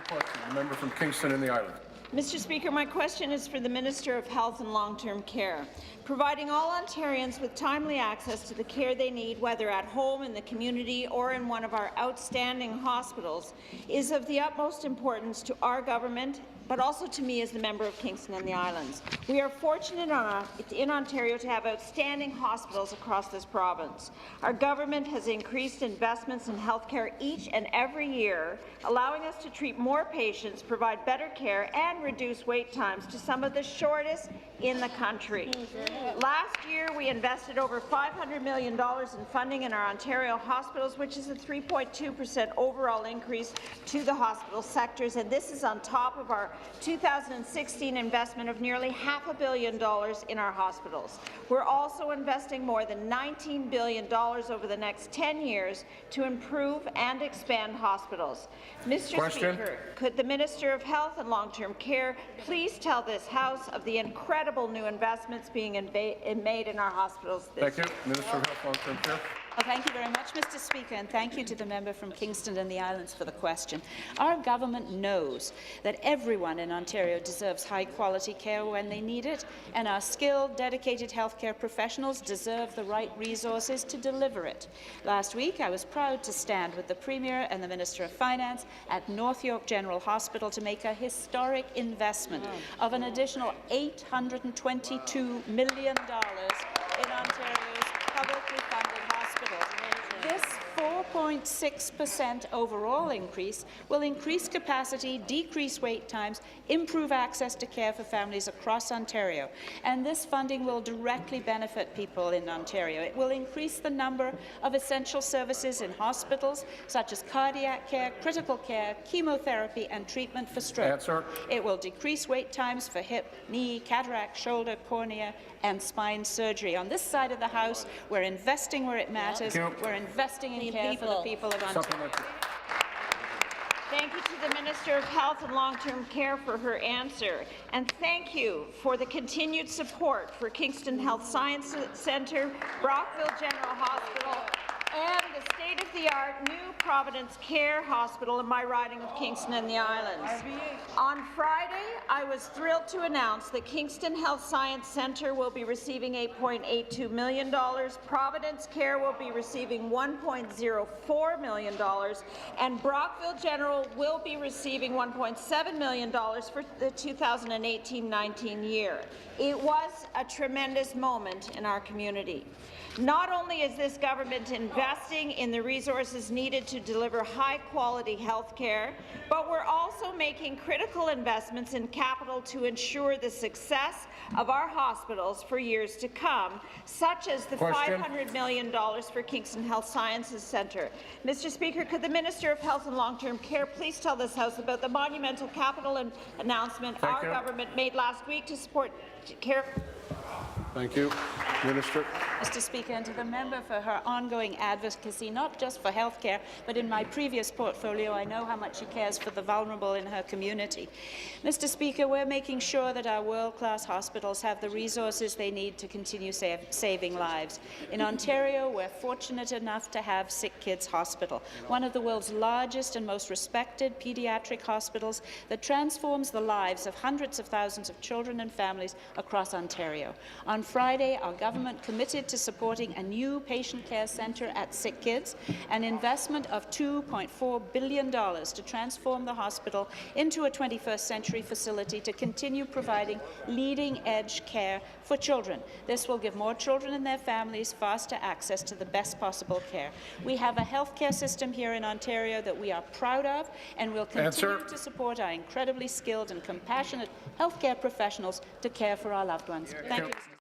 question. The member from Kingston and the Islands. Mr. Speaker, my question is for the Minister of Health and Long-Term Care. Providing all Ontarians with timely access to the care they need, whether at home, in the community, or in one of our outstanding hospitals, is of the utmost importance to our government, but also to me as the member of Kingston and the Islands. We are fortunate in Ontario to have outstanding hospitals across this province. Our government has increased investments in healthcare each and every year, allowing us to treat more patients, provide better care, and reduce wait times to some of the shortest in the country. Last year, we invested over $500 million in funding in our Ontario hospitals, which is a 3.2% overall increase to the hospital sectors, and this is on top of our 2016 investment of nearly $500 million in our hospitals. We're also investing more than $19 billion over the next 10 years to improve and expand hospitals. Mr. Speaker, could the Minister of Health and Long-Term Care please tell this House of the incredible new investments being made in our hospitals this year? Thank you. Minister of Health, Long-Term Care. Well, thank you very much, Mr. Speaker, and thank you to the member from Kingston and the Islands for the question. Our government knows that everyone in Ontario deserves high-quality care when they need it, and our skilled, dedicated healthcare professionals deserve the right resources to deliver it. Last week, I was proud to stand with the Premier and the Minister of Finance at North York General Hospital to make a historic investment of an additional $822 million in Ontario's publicly funded hospitals. This 4.6% overall increase will increase capacity, decrease wait times, improve access to care for families across Ontario. And this funding will directly benefit people in Ontario. It will increase the number of essential services in hospitals, such as cardiac care, critical care, chemotherapy, and treatment for stroke. Answer. It will decrease wait times for hip, knee, cataract, shoulder, cornea, and spine surgery. On this side of the House, we're investing where it matters. We're investing in care for the people of Ontario. Thank you to the Minister of Health and Long-Term Care for her answer. And thank you for the continued support for Kingston Health Science Centre, Brockville General Hospital, and the state-of-the-art new Providence Care Hospital in my riding of Kingston and the Islands. On Friday, I was thrilled to announce that Kingston Health Science Centre will be receiving $8.82 million, Providence Care will be receiving $1.04 million, and Brockville General will be receiving $1.7 million for the 2018-19 year. It was a tremendous moment in our community. Not only is this government investing in the resources needed to deliver high-quality health care, but we're also making critical investments in capital to ensure the success of our hospitals for years to come, such as the $500 million for Kingston Health Sciences Centre. Mr. Speaker, could the Minister of Health and Long-Term Care please tell this House about the monumental capital announcement our government made last week to support care? Thank you. Minister. Mr. Speaker, and to the member for her ongoing advocacy, not just for health care, but in my previous portfolio, I know how much she cares for the vulnerable in her community. Mr. Speaker, we're making sure that our world-class hospitals have the resources they need to continue saving lives. In Ontario, we're fortunate enough to have Sick Kids Hospital, one of the world's largest and most respected pediatric hospitals that transforms the lives of hundreds of thousands of children and families across Ontario. On Friday, our government committed to supporting a new patient care centre at Sick Kids, an investment of $2.4 billion to transform the hospital into a 21st century facility to continue providing leading-edge care for children. This will give more children and their families faster access to the best possible care. We have a healthcare system here in Ontario that we are proud of, and will continue to support our incredibly skilled and compassionate healthcare professionals to care for our loved ones. Thank you.